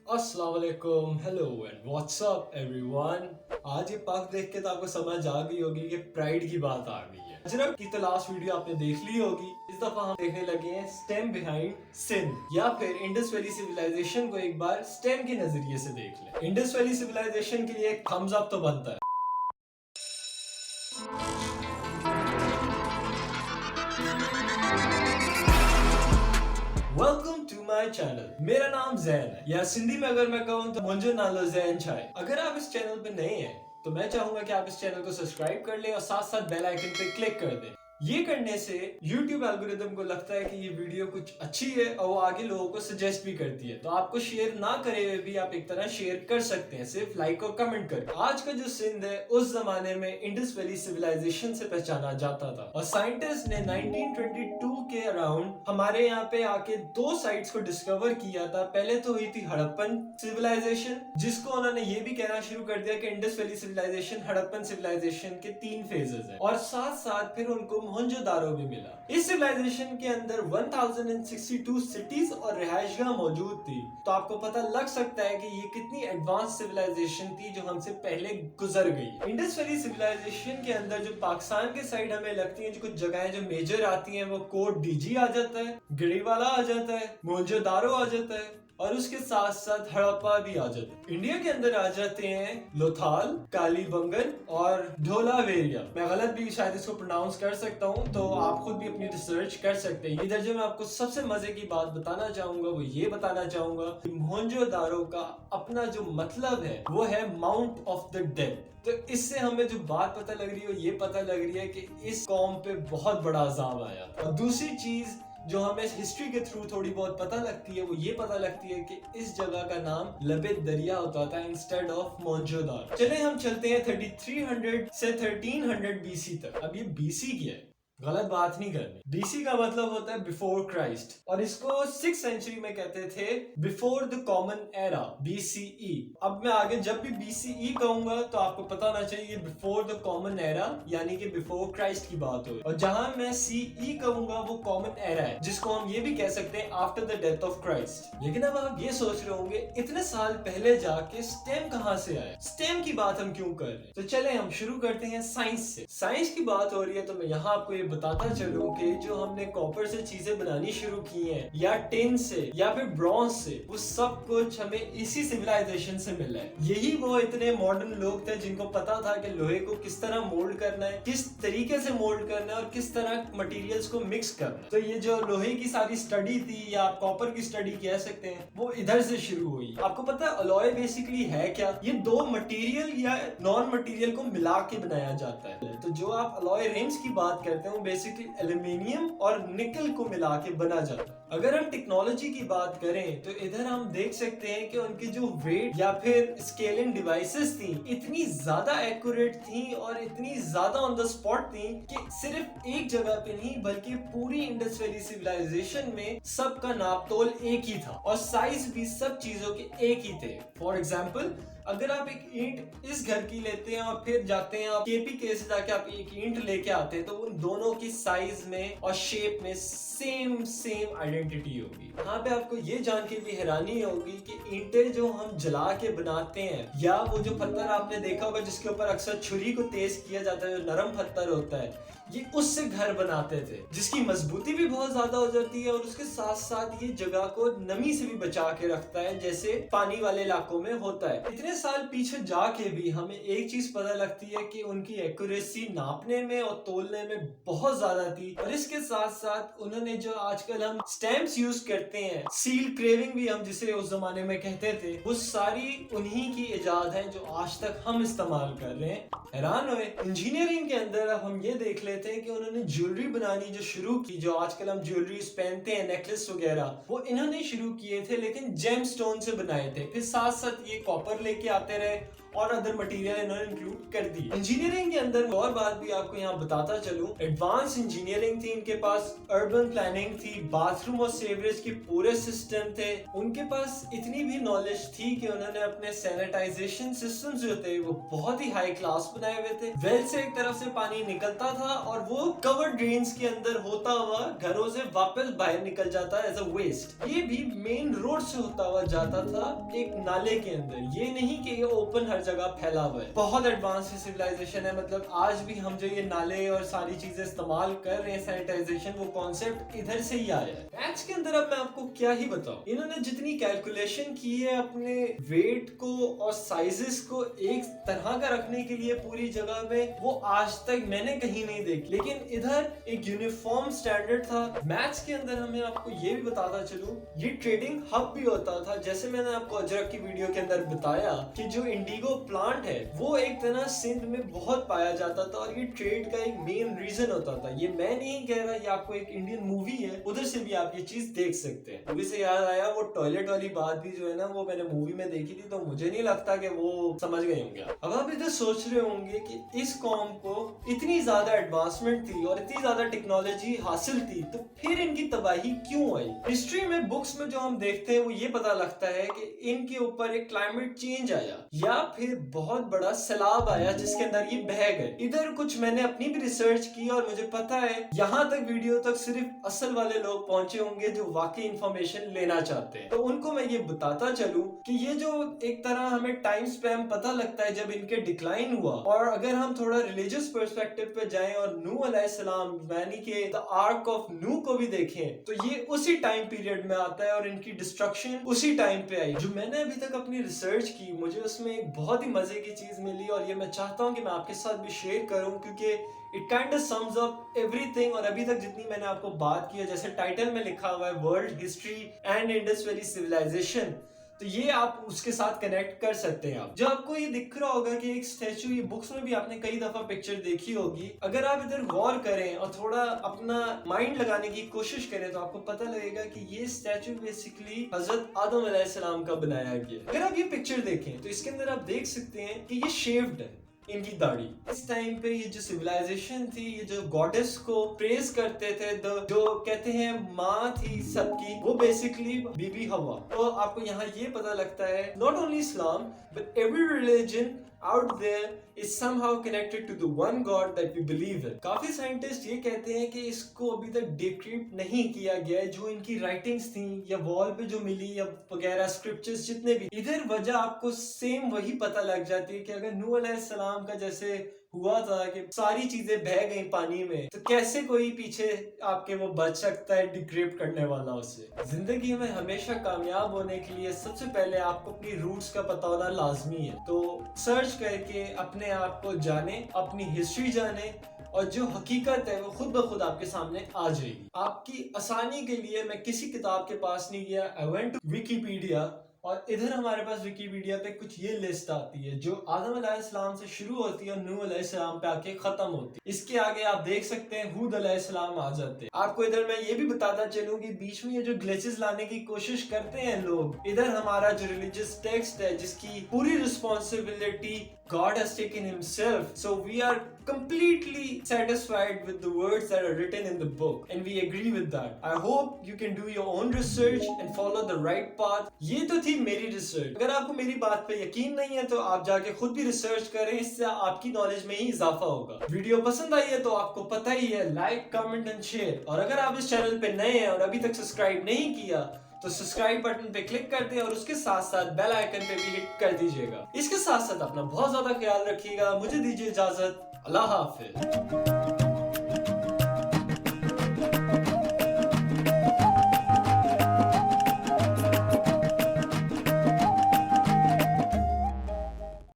अस्सलाम वालेकुम, hello and WhatsApp everyone. आज ये पग देख के तो आपको समझ आ गई होगी कि प्राइड की बात आ गई है। अजरक की तो लास्ट वीडियो आपने देख ली होगी। इस दफा हम देखने लगे हैं स्टेम बिहाइंड सिन, या फिर इंडस वैली सिविलाइजेशन को एक बार स्टेम के नजरिए से देख लें। इंडस वैली सिविलाइजेशन के लिए एक थम्स अप तो बनता है। Welcome to my channel. मेरा नाम जैन है, या सिंधी में अगर मैं कहूँ तो मुंहिंजो नालो ज़ैन छाए। अगर आप इस चैनल पे नए हैं तो मैं चाहूंगा कि आप इस चैनल को सब्सक्राइब कर लें और साथ साथ बेल आइकन पे क्लिक कर दें। ये करने से YouTube एल्गोरिदम को लगता है कि ये वीडियो कुछ अच्छी है और वो आगे लोगों को सजेस्ट भी करती है, तो आपको शेयर ना करे हुए भी आप एक तरह शेयर कर सकते हैं, सिर्फ लाइक और कमेंट करके। आज का जो सिंध है उस जमाने में इंडस वैली सिविलाइजेशन से पहचाना जाता था, और साइंटिस्ट ने 1922 के अराउंड हमारे यहाँ पे आके दो साइट्स को डिस्कवर किया था। पहले तो हुई थी हड़प्पन सिविलाइजेशन, जिसको उन्होंने ये भी कहना शुरू कर दिया कि Indus valley civilization Harappan civilization के 3 फेजेस हैं, और साथ साथ फिर उनको मोहनजोदारो भी मिला। इस सिविलाइजेशन के अंदर 1062 सिटीज और रिहायशगाह मौजूद थी, तो आपको पता लग सकता है कि ये कितनी एडवांस सिविलाइजेशन थी जो हमसे पहले गुजर गई। इंडस वैली सिविलाइजेशन के अंदर जो पाकिस्तान के साइड हमें लगती है जो कुछ जगहें जो मेजर आती हैं, वो कोट डीजी आ जाता है, गिरीवाला आ जाता है, मोहनजोदारो आ जाता है, और उसके साथ साथ हड़प्पा भी आ जाते हैं। इंडिया के अंदर आ जाते हैं लोथाल, कालीबंगन और ढोलावेरिया। मैं गलत भी शायद इसको प्रोनाउंस कर सकता हूँ, तो आप खुद भी अपनी रिसर्च कर सकते हैं। इधर जो मैं आपको सबसे मजे की बात बताना चाहूंगा वो ये बताना चाहूंगा कि मोहनजोदारो का अपना जो मतलब है वो है माउंट ऑफ द डेड। तो इससे हमें जो बात पता लग रही है ये पता लग रही है कि इस कौम पे बहुत बड़ा अजाब आया। और दूसरी चीज जो हमें हिस्ट्री के थ्रू थोड़ी बहुत पता लगती है वो ये पता लगती है कि इस जगह का नाम लबिद दरिया होता था इंस्टेड ऑफ मोहनजोदारो। चले हम चलते हैं 3300 से 1300 बीसी तक। अब ये बीसी क्या है, गलत बात नहीं करनी। बीसी का मतलब होता है बिफोर क्राइस्ट, और इसको 6th सेंचुरी में कहते थे before the common era, BCE. अब मैं आगे जब भी बीसीई कहूंगा तो आपको पता होना चाहिए बिफोर द कॉमन एरा यानी कि बिफोर क्राइस्ट की बात हो, और जहां मैं सीई कहूंगा वो कॉमन एरा है, जिसको हम ये भी कह सकते हैं after the death of Christ. लेकिन अब आप ये सोच रहे होंगे इतने साल पहले जाके स्टेम कहां से आया, स्टेम की बात हम क्यों कर रहे हैं। तो चले हम शुरू करते हैं साइंस से। साइंस की बात हो रही है तो मैं यहाँ आपको बताता चलूं कि जो हमने कॉपर से चीजें बनानी शुरू की हैं, या टिन से या फिर ब्रॉन्ज से, वो सब कुछ हमें इसी सिविलाइजेशन से मिला है। यही वो इतने मॉडर्न लोग थे जिनको पता था कि लोहे को किस तरह मोल्ड करना है, किस तरीके से मोल्ड करना है और किस तरह मटेरियल्स को मिक्स करना है। तो ये जो लोहे की सारी स्टडी थी या कॉपर की स्टडी कह सकते हैं, वो इधर से शुरू हुई। आपको पता है अलॉय बेसिकली है क्या? ये दो मटेरियल या नॉन मटेरियल को मिला के बनाया जाता है। तो जो आप अलॉय रिम्स की बात करते हैं बेसिकली एल्यूमिनियम और निकल को मिला के बना जाता है। अगर हम टेक्नोलॉजी की बात करें तो इधर हम देख सकते हैं कि उनके जो वेट या फिर स्केलिंग डिवाइसेस थी इतनी ज्यादा एक्यूरेट थी और इतनी ज्यादा ऑन द स्पॉट थी कि सिर्फ एक जगह पे नहीं बल्कि पूरी इंडस वैली सिविलाइजेशन में सबका नापतोल एक ही था और साइज भी सब चीजों के एक ही थे। फॉर एग्जाम्पल, अगर आप एक ईंट इस घर की लेते हैं और फिर जाते हैं आप केपीके से जाके आप एक ईंट लेके आते हैं, तो उन दोनों की साइज में और शेप में सेम आइडेंटिटी होगी। यहाँ पे आपको ये जान के भी हैरानी होगी कि ईंटें जो हम जला के बनाते हैं, या वो जो पत्थर आपने देखा होगा जिसके ऊपर अक्सर छुरी को तेज किया जाता है, जो नरम पत्थर होता है, ये उससे घर बनाते थे, जिसकी मजबूती भी बहुत ज्यादा हो जाती है और उसके साथ साथ ये जगह को नमी से भी बचा के रखता है, जैसे पानी वाले इलाकों में होता है। इतने साल पीछे जाके भी हमें एक चीज पता लगती है कि उनकी एक्यूरेसी नापने में और तोलने में बहुत ज्यादा थी, और इसके साथ साथ उन्होंने जो आजकल हम स्टैम्प्स यूज करते हैं, सील क्रेविंग भी हम जिसे उस जमाने में कहते थे, वो सारी उन्हीं की इजाद है जो आज तक हम इस्तेमाल कर रहे हैं। हैरान हुए। इंजीनियरिंग के अंदर अब हम ये देख लेते हैं कि उन्होंने ज्वेलरी बनानी जो शुरू की, जो आजकल हम ज्वेलरीज पहनते हैं, नेकलेस वगैरह, वो इन्होंने शुरू किए थे लेकिन जेम स्टोन से बनाए थे। फिर साथ साथ ये कॉपर लेके आते रहे और अदर मटेरियल इन्होंने इंक्लूड कर दी। इंजीनियरिंग के अंदर और बात भी आपको यहाँ बताता चलूं, एडवांस इंजीनियरिंग थी इनके पास, अर्बन प्लानिंग थी, बाथरूम और सीवरेज के पूरे सिस्टम थे। उनके पास इतनी भी नॉलेज थी कि उन्होंने अपने सैनिटाइजेशन सिस्टम जो थे वो बहुत ही हाई क्लास बनाए हुए थे। वेल से एक तरफ से पानी निकलता था और वो कवर्ड ड्रेन्स के अंदर होता हुआ घरों से वापस बाहर निकल जाता एज अ वेस्ट। ये भी मेन रोड से होता हुआ जाता था एक नाले के अंदर, ये नहीं कि ये ओपन हर जगह फैला हुआ है। बहुत एडवांस सिविलाइजेशन है, मतलब आज भी हम जो ये नाले और सारी चीजें इस्तेमाल कर रहे हैं सैनिटाइजेशन, वो कॉन्सेप्ट इधर से ही आया है। मैथ्स के अंदर अब मैं आपको क्या ही बताऊं, इन्होंने जितनी कैलकुलेशन की है अपने वेट को और साइजेस को एक तरह का रखने के लिए पूरी जगह में, वो आज तक मैंने कहीं नहीं देखी। लेकिन इधर एक यूनिफॉर्म स्टैंडर्ड था। मैथ्स के अंदर हमें आपको ये भी बताता चलूं, ये ट्रेडिंग हब भी होता था। जैसे मैंने आपको अजरक की वीडियो के अंदर बताया कि जो इंडिगो प्लांट है वो एक तरह सिंध में बहुत पाया जाता था और ये ट्रेड का एक मेन रीजन होता था। ये मैं नहीं कह रहा, ये आपको एक इंडियन मूवी है उधर से भी आप ये चीज देख सकते हैं। मूवी से याद आया, वो टॉयलेट वाली बात भी जो है ना, वो मैंने मूवी में देखी थी, तो मुझे नहीं लगता कि वो समझ गए होंगे। अब आप इधर सोच रहे होंगे कि इस कौम को इतनी ज्यादा एडवांसमेंट थी और इतनी ज्यादा टेक्नोलॉजी हासिल थी, तो फिर इनकी तबाही क्यों आई? हिस्ट्री में बुक्स में जो हम देखते हैं वो ये पता लगता है कि इनके ऊपर एक क्लाइमेट चेंज आया या फिर बहुत बड़ा सैलाब आया जिसके अंदर ये बह गए। इधर कुछ मैंने अपनी भी रिसर्च की और मुझे पता है यहाँ तक वीडियो तक सिर्फ असल वाले लोग पहुंचे होंगे जो वाकई इंफॉर्मेशन लेना चाहते हैं। तो उनको मैं ये बताता चलूं कि ये जो एक तरह हमें टाइम स्पैन पता लगता है जब इनके डिक्लाइन हुआ, और अगर हम थोड़ा रिलीजियस पर्सपेक्टिव पे जाएं और नूह अलैहिस्सलाम यानी कि द आर्क ऑफ नूह को भी देखें, तो ये उसी टाइम पीरियड में आता है और इनकी डिस्ट्रक्शन उसी टाइम पे आई। जो मैंने अभी तक अपनी रिसर्च की, मुझे उसमें एक बहुत ही मजे की चीज मिली और ये मैं चाहता हूँ कि मैं आपके साथ भी शेयर करूँ, क्योंकि it kind of sums up everything. और अभी तक जितनी मैंने आपको बात की है, जैसे टाइटल में लिखा हुआ है world history and Indus valley civilization, तो ये आप उसके साथ कनेक्ट कर सकते हैं। आप जो आपको ये दिख रहा होगा कि एक स्टैचू, ये बुक्स में भी आपने कई दफा पिक्चर देखी होगी, अगर आप इधर गौर करें और थोड़ा अपना माइंड लगाने की कोशिश करें तो आपको पता लगेगा कि ये स्टैचू बेसिकली हजरत आदम अलैहिस्सलाम का बनाया गया। अगर आप ये पिक्चर देखें तो इसके अंदर आप देख सकते हैं कि ये शेव्ड है, इनकी दाढ़ी। इस टाइम पे ये जो सिविलाइजेशन थी, ये जो गॉडेस को प्रेज करते थे, जो कहते हैं माँ थी सबकी, वो बेसिकली बीबी हवा। तो आपको यहाँ ये पता लगता है not only Islam but every religion out there is somehow connected to the one God that we believe in। काफी साइंटिस्ट ये कहते हैं कि इसको अभी तक डिक्रिप्ट नहीं किया गया है, जो इनकी राइटिंग्स थी या वॉल पे जो मिली या वगैरह स्क्रिप्चर्स जितने भी, इधर वजह आपको सेम वही पता लग जाती है कि अगर नूह अलैहिस्सलाम का जैसे हुआ था कि सारी चीजें बह गई पानी में, तो कैसे कोई पीछे आपके वो बच सकता है डिक्रिप्ट करने वाला उससे। जिंदगी में हमेशा कामयाब होने के लिए सबसे पहले आपको अपनी रूट्स का पता होना लाजमी है। तो सर्च करके अपने आप को जाने, अपनी हिस्ट्री जाने, और जो हकीकत है वो खुद ब खुद आपके सामने आ जाएगी। आपकी आसानी के लिए मैं किसी किताब के पास नहीं गया, आई वेंट टू विकिपीडिया, और इधर हमारे पास विकिपीडिया पे कुछ ये लिस्ट आती है जो आदम अलैहिस्सलाम से शुरू होती है और नूह अलैहिस्सलाम पे आके खत्म होती है। इसके आगे आप देख सकते हैं हूद अलैहिस्सलाम आ जाते हैं। आपको इधर मैं ये भी बताता चलूं कि बीच में ये जो ग्लिचेस लाने की कोशिश करते हैं लोग, इधर हमारा जो रिलीजियस टेक्स्ट है जिसकी पूरी responsibility God has taken himself, so we are completely satisfied with the words that are written in the book and we agree with that. I hope you can do your own research and follow the right path। ये तो थी मेरी research. अगर आपको मेरी बात पे यकीन नहीं है तो आप जाके खुद भी रिसर्च करें, इससे आपकी नॉलेज में ही इजाफा होगा। वीडियो पसंद आई है तो आपको पता ही है, लाइक कमेंट एंड शेयर। और अगर आप इस चैनल पे नए हैं और अभी तक सब्सक्राइब नहीं किया तो सब्सक्राइब बटन पे क्लिक कर दें और उसके साथ साथ बेल आइकन पे भी हिट कर दीजिएगा। इसके साथ साथ अपना बहुत ज्यादा ख्याल रखिएगा। मुझे दीजिए इजाजत। अल्लाह हाफिज।